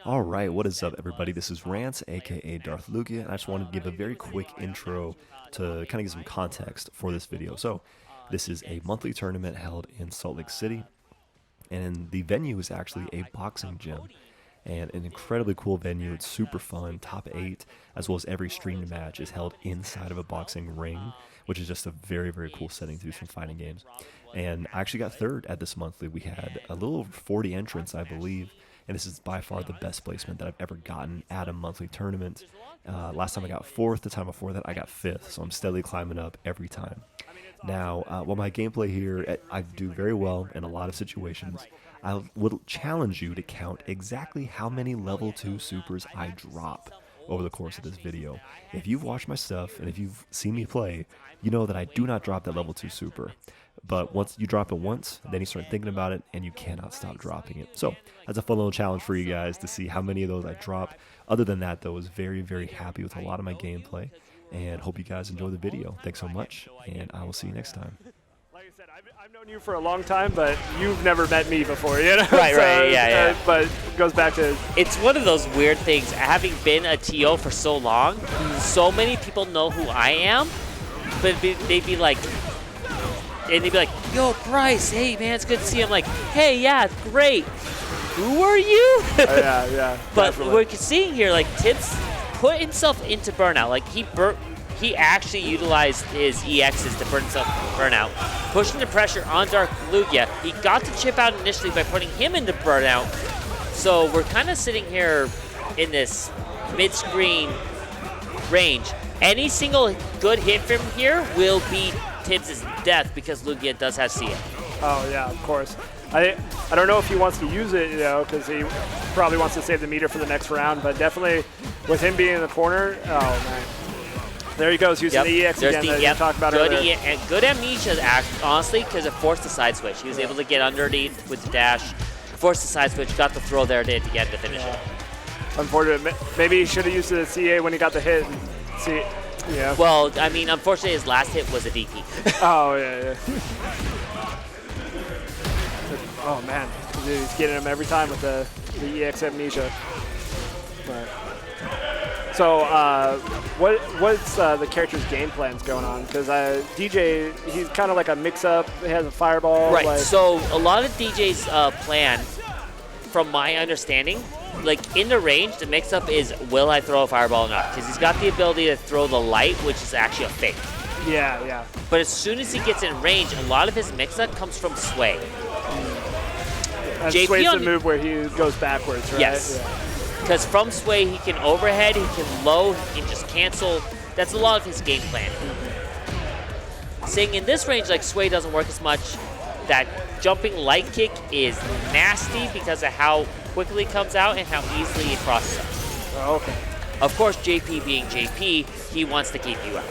Alright, what is up everybody? This is Rance, aka Darth Lugia, and I just wanted to give a very quick intro to kind of give some context for this video. So, this is a monthly tournament held in Salt Lake City, and the venue is actually a boxing gym. And an incredibly cool venue, it's super fun, top 8, as well as every streamed match is held inside of a boxing ring, which is just a very, very cool setting to do some fighting games. And I actually got third at this monthly. We had a little over 40 entrants, I believe, and this is by far the best placement that I've ever gotten at a monthly tournament. Last time I got 4th, the time before that I got 5th, so I'm steadily climbing up every time. Now, while my gameplay here, I do very well in a lot of situations, I would challenge you to count exactly how many level 2 supers I drop over the course of this video. If you've watched my stuff and if you've seen me play, you know that I do not drop that level 2 super. But once you drop it once, then you start thinking about it and you cannot stop dropping it. So that's a fun little challenge for you guys to see how many of those I drop. Other than that, though, I was very, very happy with a lot of my gameplay and hope you guys enjoy the video. Thanks so much, and I will see you next time. Like I said, I've known you for a long time, but you've never met me before, you know? Right, right, yeah. But it goes back to... It's one of those weird things. Having been a TO for so long, so many people know who I am, but they'd be like, yo, Bryce, hey, man, it's good to see you. I'm like, hey, yeah, great. Who are you? yeah. But definitely. we're seeing here, like, Tibbs put himself into burnout. Like, he actually utilized his EXs to burn himself burnout, pushing the pressure on Darth Lugia. He got the chip out initially by putting him into burnout. So we're kind of sitting here in this mid-screen range. Any single good hit from here will be Tibbs' death because Lugia does have CA. Oh, yeah, of course. I don't know if he wants to use it, you know, because he probably wants to save the meter for the next round, but definitely with him being in the corner, oh, man. There he goes, using the EX again that you talked about earlier. Good amnesia, honestly, because it forced the side switch. He was able to get underneath with the dash, forced the side switch, got the throw there to get to finish it. Unfortunate. Maybe he should have used the CA when he got the hit. And see, yeah. Well, I mean, unfortunately, his last hit was a DP. Oh, yeah. Oh, man. Dude, he's getting him every time with the EX amnesia. But. So, what's the character's game plans going on? Because DJ, he's kind of like a mix-up. He has a fireball. Right. Like So a lot of DJ's plan, from my understanding, like in the range, the mix-up is will I throw a fireball or not? Because he's got the ability to throw the light, which is actually a fake. Yeah. But as soon as he gets in range, a lot of his mix-up comes from sway. And JP Sway's the on- move where he goes backwards, right? Yes. Because from sway, he can overhead, he can low, he can just cancel. That's a lot of his game plan. Seeing in this range, like sway doesn't work as much. That jumping light kick is nasty because of how quickly it comes out and how easily it crosses up. Oh, okay. Of course, JP being JP, he wants to keep you out.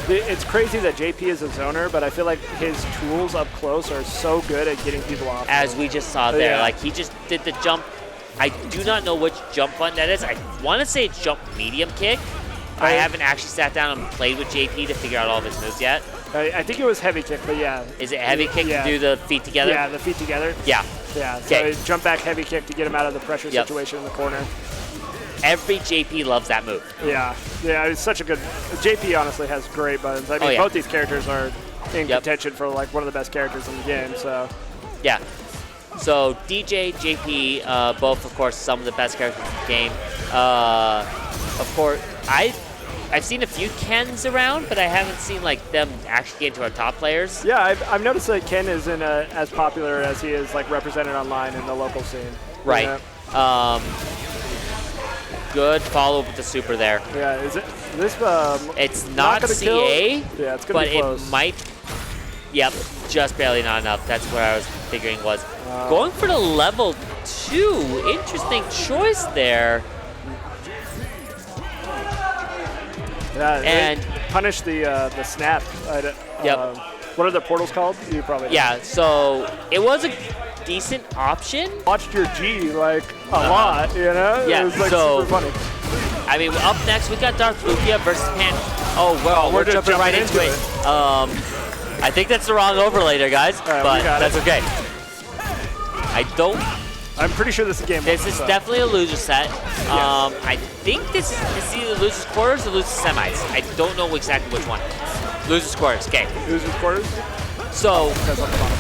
It's crazy that JP is a zoner, but I feel like his tools up close are so good at getting people off. As we just saw there, Yeah. like he just did the jump. I do not know which jump button that is. I want to say it's jump medium kick. I haven't actually sat down and played with JP to figure out all of his moves yet. I think it was heavy kick, but yeah. Is it heavy kick Yeah. to do the feet together? Yeah, the feet together. Yeah. Yeah, Okay. so jump back heavy kick to get him out of the pressure Yep. situation in the corner. Every JP loves that move. Yeah, it's such a good... JP honestly has great buttons. I mean, yeah. both these characters are in Yep. contention for like one of the best characters in the game, so... Yeah. So DJ, JP, both of course some of the best characters in the game. Of course, I've seen a few Kens around, but I haven't seen like them actually get into our top players. Yeah, I've noticed that Ken isn't as popular as he is like represented online in the local scene. Right. Yeah. Good follow with the super there. Yeah, is this It's not gonna CA, kill? Yeah, it's gonna but be close. it might. Yep, just barely not enough. That's what I was figuring was. Going for the level 2. Interesting choice there. Yeah, And punish the snap. Yep. What are the portals called? You probably know. Yeah, so it was a decent option. Watched your G like a lot, you know? Yeah, It was like so- super funny. I mean, up next we got Darth Lugia versus Pan. Oh well, we're just jumping right jumping into into it. I think that's the wrong overlay there, guys, right, we but got that's it. okay. I don't I'm pretty sure this is game 1. This is definitely a loser set. I think this is either losers quarters or losers semis. I don't know exactly which one. Losers quarters. Okay. Losers quarters. So. That's on the bottom.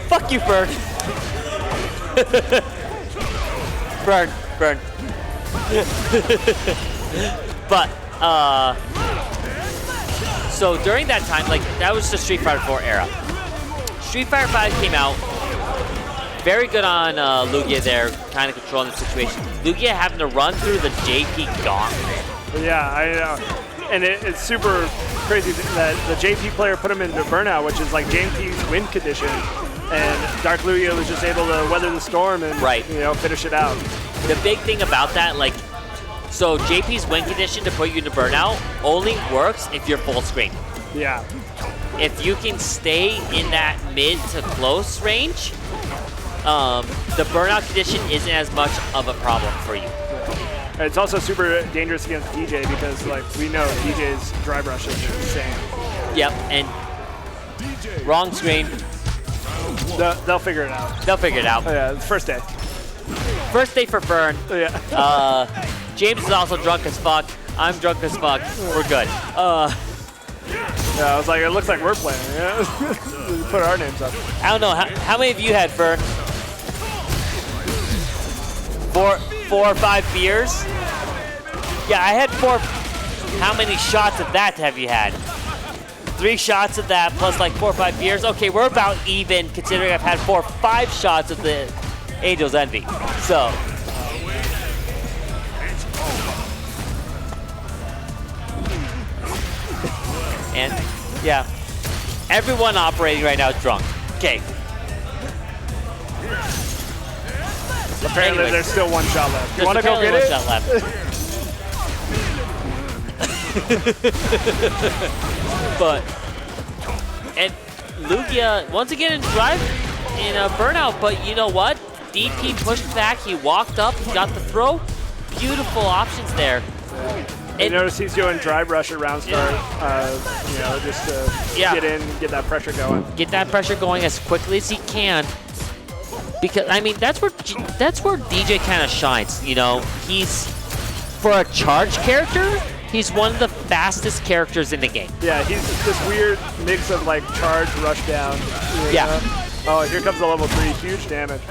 Fuck you, Bird. Burn. But so during that time, like that was the Street Fighter 4 era. Street Fighter 5 came out. Very good on Lugia there, kind of controlling the situation. Lugia having to run through the JP gauntlet. Yeah, I know. And it's super crazy that the JP player put him into Burnout, which is like JP's win condition. And Dark Lugia was just able to weather the storm and finish it out. The big thing about that, like, so JP's win condition to put you into Burnout only works if you're full screen. Yeah. If you can stay in that mid to close range, the Burnout condition isn't as much of a problem for you. And it's also super dangerous against DJ because, like, we know DJ's drive rush is insane. Yep, and wrong screen. They'll figure it out. They'll figure it out. Oh, yeah, it's first day. First day for Fern. Oh, yeah. James is also drunk as fuck. I'm drunk as fuck. We're good. Yeah, I was like, it looks like we're playing. Yeah, put our names up. I don't know. How many of you had Fern? 4 or 5 beers? Yeah, I had 4. How many shots of that have you had? 3 shots of that plus like 4 or 5 beers. Okay, we're about even considering I've had 4 or 5 shots of the Angel's Envy. So. And yeah, everyone operating right now is drunk. Okay. Apparently, Anyways, there's still 1 shot left. You want to go get it? 1 shot left. And Lugia once again in drive in a Burnout, but you know what? DP pushed back. He walked up. He got the throw. Beautiful options there. You notice he's doing drive rush at round start, just to get in, get that pressure going. Get that pressure going as quickly as he can. Because I mean, that's where DJ kind of shines. You know, he's for a charge character. He's one of the fastest characters in the game. Yeah, he's this weird mix of like charge, rush down. Yeah. Oh, here comes the level 3, huge damage.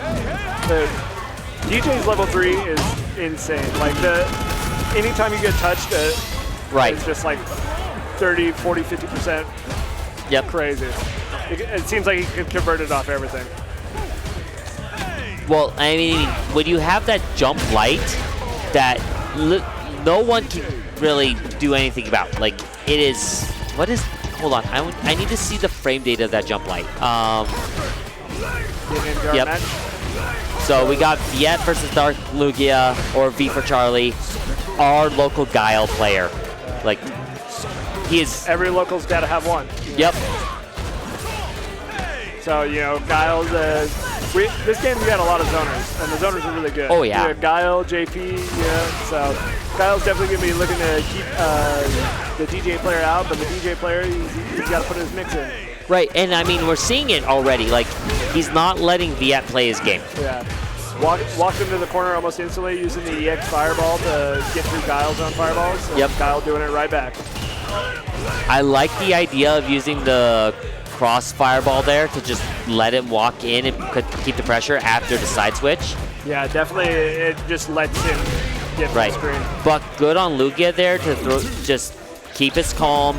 DJ's level 3 is insane. Like anytime you get touched, it's just like 30, 40, 50%. Yep. Crazy. It seems like he can convert it off everything. Well, I mean, when you have that jump light that no one can really do anything about, like it is. What is? Hold on, I need to see the frame data of that jump light. Yep. Match. So we got Viet versus Dark Lugia, or V for Charlie, our local Guile player. Like, he is... Every local's got to have one. Yep. So, Guile, this game we got a lot of zoners, and the zoners are really good. Oh, yeah. Guile, JP, so Guile's definitely going to be looking to keep the DJ player out, but the DJ player, he's got to put his mix in. Right, and I mean, we're seeing it already. Like, he's not letting Viet play his game. Yeah. Walked him to the corner almost instantly using the EX Fireball to get through Guile's own fireballs. So yep. Guile doing it right back. I like the idea of using the cross Fireball there to just let him walk in and keep the pressure after the side switch. Yeah, definitely it just lets him get to the screen. But good on Lugia there to just keep his calm,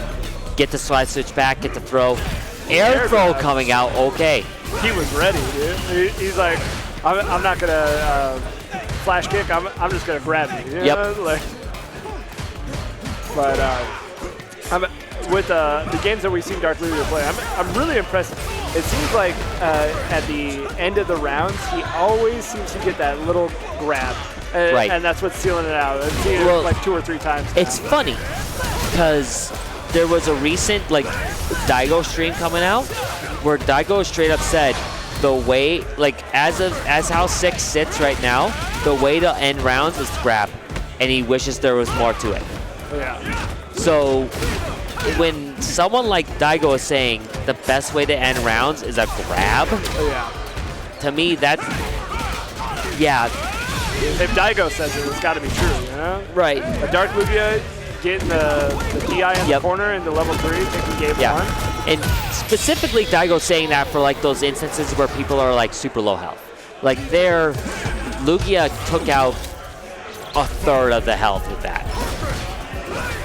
get the side switch back, get the throw. Air throw coming out, okay. He was ready, dude. He's like, I'm not gonna flash kick. I'm just gonna grab you. Yep. With the games that we've seen Dark Lugia play, I'm really impressed. It seems like at the end of the rounds, he always seems to get that little grab, and that's what's sealing it out. I've seen it like 2 or 3 times now. It's funny because there was a recent Daigo stream coming out where Daigo straight up said the way, as how 6 sits right now, the way to end rounds is to grab, and he wishes there was more to it. Yeah. So when someone like Daigo is saying the best way to end rounds is a grab, to me, that's, yeah. If Daigo says it, it's got to be true, you know? Right. A Dark Lugia getting the DI in the corner into level 3, taking game 1. And specifically, Daigo saying that for like those instances where people are like super low health. Like there, Lugia took out a third of the health with that.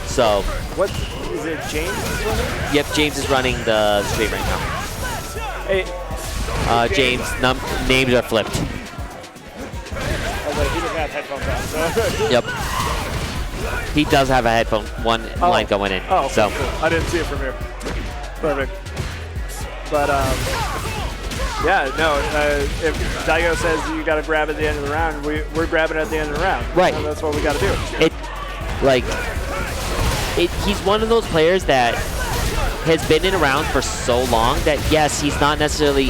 So. What is it? James is running? Yep, James is running the straight right now. Hey. James, names are flipped. Oh, wait, he doesn't have headphones on. So. Yep. He does have a headphone, one line going in. Oh, so. Cool. I didn't see it from here. Perfect. But, yeah, no, if Daigo says you got to grab at the end of the round, we're grabbing at the end of the round. Right. And that's what we got to do. He's one of those players that has been in around for so long that, yes, he's not necessarily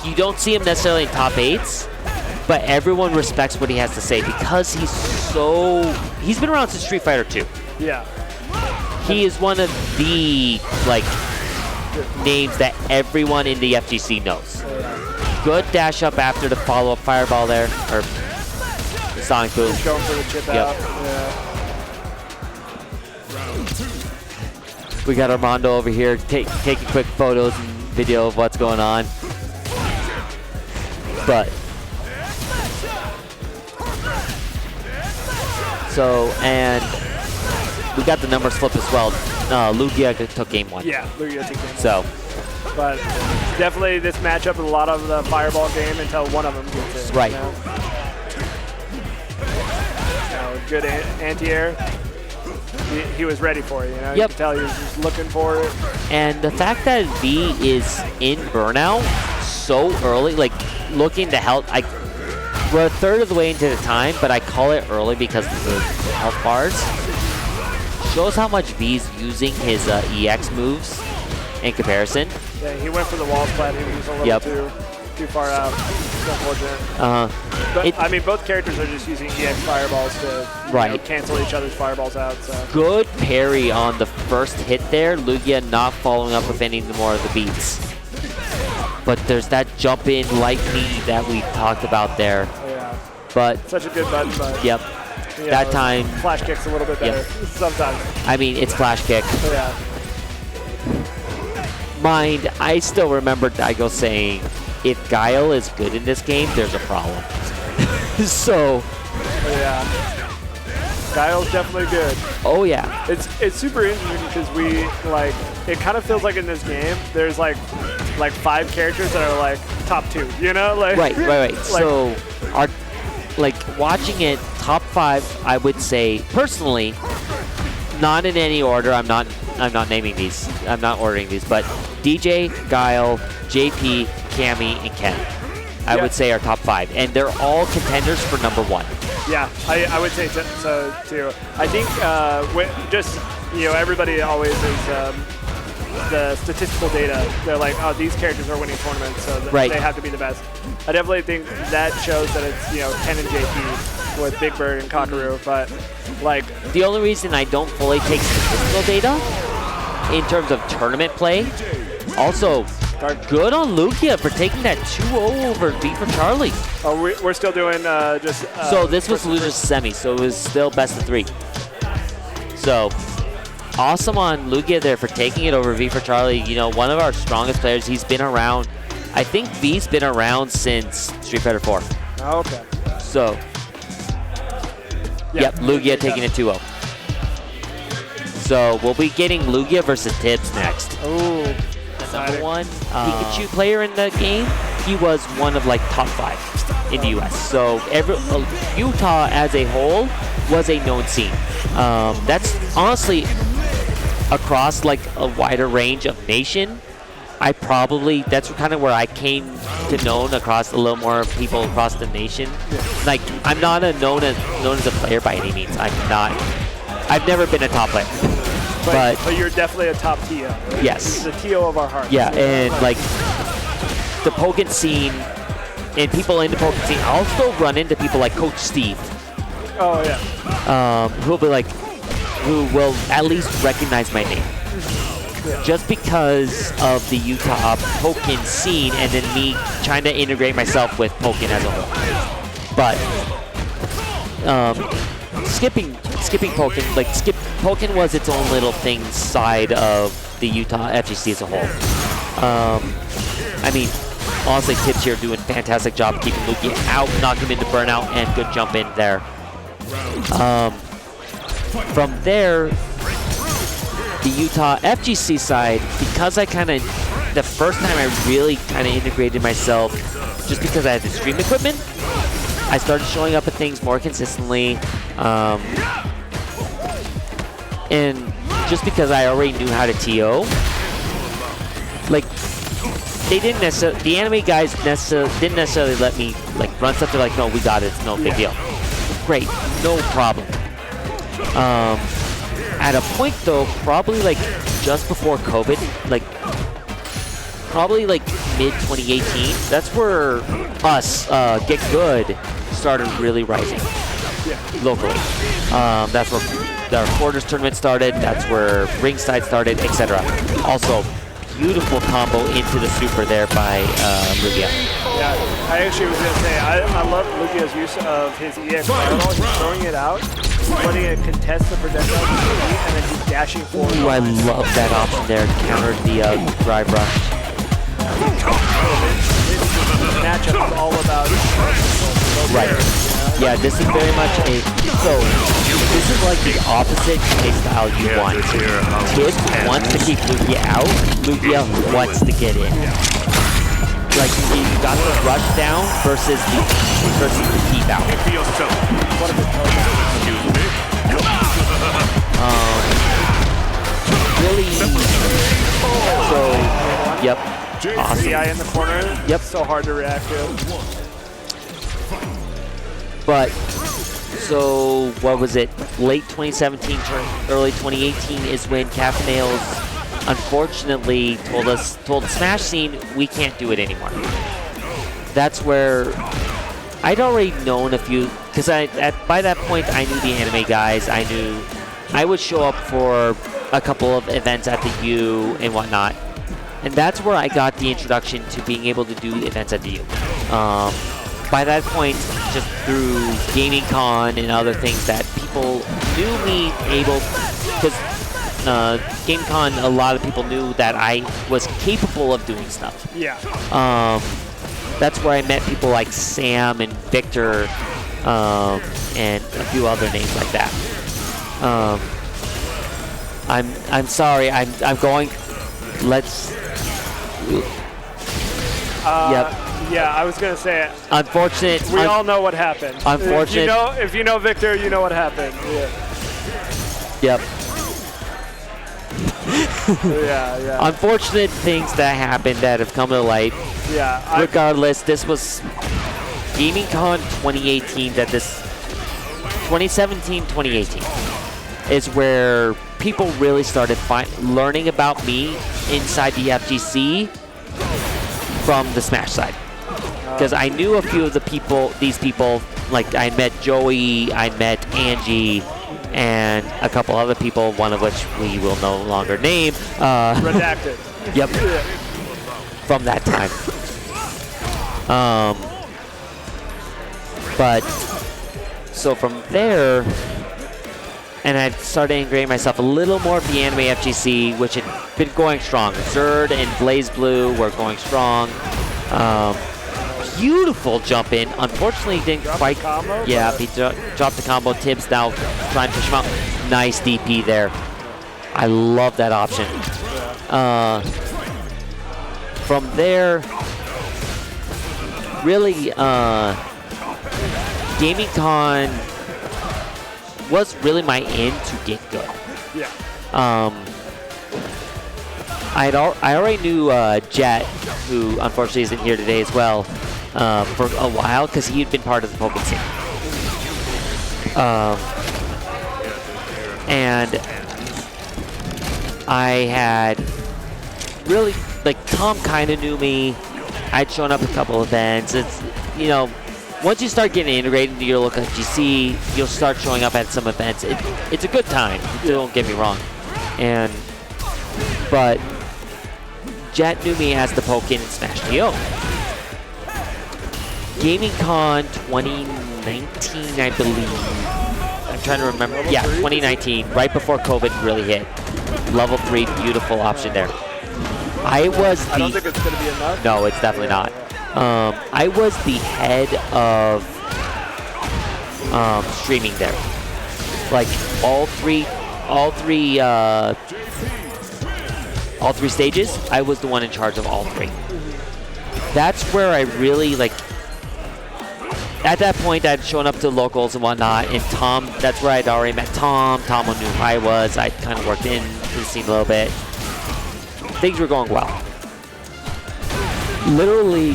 you don't see him necessarily in top 8s, but everyone respects what he has to say because he's been around since Street Fighter 2. Yeah. He is one of the, names that everyone in the FGC knows. Good dash up after the follow-up fireball there, or Sonic Boom. Just going for the chip out. Yeah. We got Armando over here taking quick photos and video of what's going on. But and we got the numbers flipped as well. Lugia took game 1. Yeah, Lugia took game 1. So. But definitely this matchup is a lot of the fireball game until one of them gets in. Right. You know? Good anti-air. He was ready for it, you know? Yep. You could tell he was just looking for it. And the fact that V is in burnout so early, looking to help, we're a third of the way into the time, but I call it early because of the health bars. Shows how much V's using his EX moves in comparison. Yeah, he went for the wall splat. He was a little too far out. It's unfortunate. But I mean, both characters are just using EX fireballs to cancel each other's fireballs out. So. Good parry on the first hit there. Lugia not following up with any more of the beats. But there's that jump in light knee that we talked about there. Yeah. But such a good button, but yep. That time flash kick's a little bit better sometimes. I mean, it's flash kick. Yeah. Mind, I still remember Daigo saying, if Guile is good in this game, there's a problem. So. Yeah. Guile's definitely good. Oh yeah. It's super interesting because it kind of feels like in this game there's like 5 characters that are top 2, you know? Right. So watching it, top 5, I would say personally, not in any order. I'm not naming these. I'm not ordering these, but DJ, Guile, JP, Cammy, and Ken, I would say are top 5, and they're all contenders for number 1. Yeah, I would say so too. I think everybody always is the statistical data. They're like, oh, these characters are winning tournaments, so they have to be the best. I definitely think that shows that it's Ken and JP with Big Bird and Kakaru, but the only reason I don't fully take statistical data in terms of tournament play, also good on Lugia for taking that 2-0 over V for Charlie. Oh, we're still doing so this was losers semi, so it was still best of 3. So awesome on Lugia there for taking it over V for Charlie. One of our strongest players. He's been around. I think V's been around since Street Fighter 4. Oh, okay. So. Yep, Lugia taking it 2-0. So we'll be getting Lugia versus Tibbs next. Ooh. Number 1 Pikachu player in the game. He was one of top 5 in the US. So Utah as a whole was a known scene. That's honestly across a wider range of nation. That's kind of where I came to known across a little more people across the nation. I'm not known as a player by any means. I've never been a top player. But you're definitely a top TO. Right? Yes. The TO of our hearts. Yeah, and the Pokken scene and people in the Pokken scene, I'll still run into people like Coach Steve. Oh yeah. Who will at least recognize my name. just because of the Utah Pokken scene and then me trying to integrate myself with Pokken as a whole. But skipping Pokken, like Pokken was its own little thing side of the Utah FGC as a whole. I mean, honestly, Tibbs here doing a fantastic job keeping Lugia out, knocking him into burnout, and good jump in there. From there, the Utah FGC side, because I kind of, the first time I really kind of integrated myself, just because I had the stream equipment, I started showing up at things more consistently. And just because I already knew how to TO, like, they didn't necessarily, the anime guys didn't necessarily let me like run stuff. They're like, no, we got it, it's no big deal. Great, no problem. At a point though, probably like just before COVID, like probably like mid 2018, that's where us, Get Good, started really rising locally. That's where our quarters tournament started, that's where Ringside started, etc. Also, beautiful combo into the super there by Lugia. Yeah, I actually was going to say, I love Lugia's use of his EX fireball. He's throwing it out, letting it contest the projectile, and then he's dashing forward. Ooh, I love that option there to counter the drive rush. This matchup is all about Right. Yeah, this is very much a, so this is like the opposite playstyle you want. Tibbs wants to keep Lugia out, Lugia wants to get in. Like you got the rush down versus the keep out. Really, so, yep. Awesome. CI in the corner. Yep. So hard to react to. But, so what was it? Late 2017 to early 2018 is when Caffeinails unfortunately told the Smash scene we can't do it anymore. That's where I'd already known a few, because by that point I knew the anime guys. I knew I would show up for a couple of events at the U and whatnot. And that's where I got the introduction to being able to do events at the U. By that point, just through Gaming Con and other things that people knew me able, because Gaming Con, a lot of people knew that I was capable of doing stuff. Yeah. That's where I met people like Sam and Victor, and a few other names like that. I'm sorry. I'm going. Let's. Yep. Yeah, I was gonna say. Unfortunate. We all know what happened. Unfortunate. If you know Victor, you know what happened. Yeah. Yep. Yeah. Unfortunate things that happened that have come to light. Yeah. Regardless, this was Gaming Con 2018. 2017-2018 is where people really started learning about me inside the FGC from the Smash side. Because I knew a few of these people, like I met Joey, I met Angie, and a couple other people, one of which we will no longer name. Redacted. Yep. From that time. But, so from there, and I started integrating myself a little more with the Anime FGC, which had been going strong. Zerd and Blaze Blue were going strong. Beautiful jump in. Unfortunately, he didn't quite. Yeah, he dropped the combo. Tibbs now trying to push him out. Nice DP there. I love that option. From there, really, Gaming Con was really my in to get good. Yeah. I already knew Jet, who unfortunately isn't here today as well, for a while because he had been part of the Pokemon scene. And I had really, like, Tom kind of knew me. I'd shown up at a couple events. It's, you know, once you start getting integrated into your local GC, you'll start showing up at some events. It's a good time, don't get me wrong. And but Jet knew me as the Pokken in Smash TO. Gaming Con 2019, I believe. I'm trying to remember. Yeah, 2019, right before COVID really hit. Level 3, beautiful option there. I don't think it's going to be enough. No, it's definitely not. I was the head of streaming there. Like all three stages, I was the one in charge of all 3. That's where I really like. At that point, I'd shown up to locals and whatnot, and Tom. That's where I'd already met Tom. Tom knew who I was. I kind of worked in the scene a little bit. Things were going well. Literally,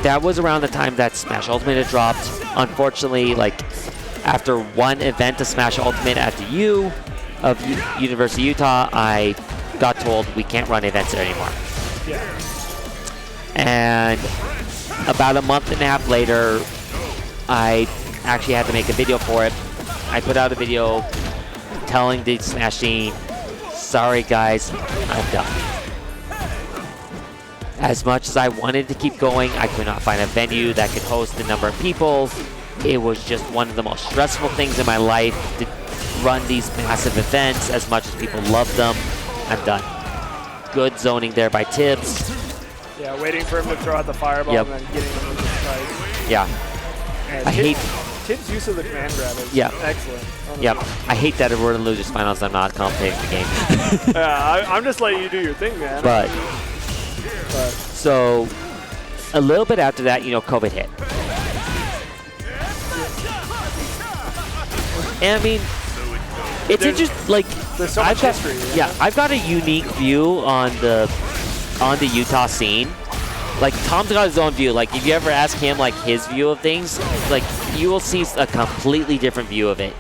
that was around the time that Smash Ultimate had dropped. Unfortunately, like after one event of Smash Ultimate at the U of University of Utah, I got told we can't run events there anymore. Yeah. And about a month and a half later, I actually had to make a video for it. I put out a video telling the Smash scene, sorry guys, I'm done. As much as I wanted to keep going, I could not find a venue that could host the number of people. It was just one of the most stressful things in my life to run these massive events. As much as people love them, I'm done. Good zoning there by Tibbs. Yeah, waiting for him to throw out the fireball and then getting him into the spike. Yeah. And I hate Tibbs' use of the command grab is excellent. Yep. I hate that if we're in losers finals, I'm not commentating the game. Yeah, I'm just letting you do your thing, man. But so a little bit after that, COVID hit. And I mean, it's interesting. Like, there's so much history. Yeah, I've got a unique view on the Utah scene. Like, Tom's got his own view. Like, if you ever ask him like his view of things, like you will see a completely different view of it.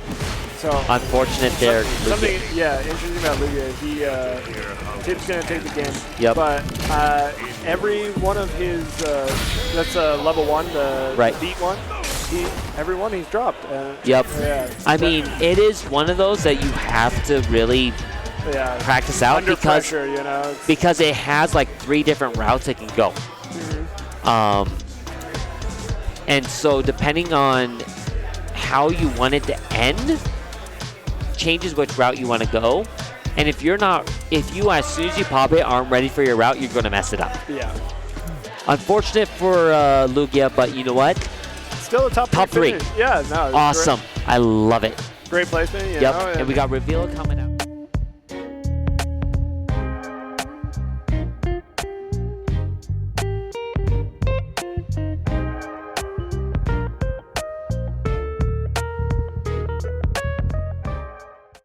So unfortunate there. Something, interesting about Lugia. Tibbs gonna take the game. Yep. But every one of his that's level 1, the beat one. Every one he's dropped. Yep. Yeah. I mean, it is one of those that you have to really practice out under because pressure, because it has like 3 different routes it can go. And so depending on how you want it to end, changes which route you want to go. And if you as soon as you pop it aren't ready for your route, you're going to mess it up. Yeah. Unfortunate for Lugia, but you know what? Still a top 3. Yeah, no. Awesome. I love it. Great placement. Yep. And we got reveal coming up.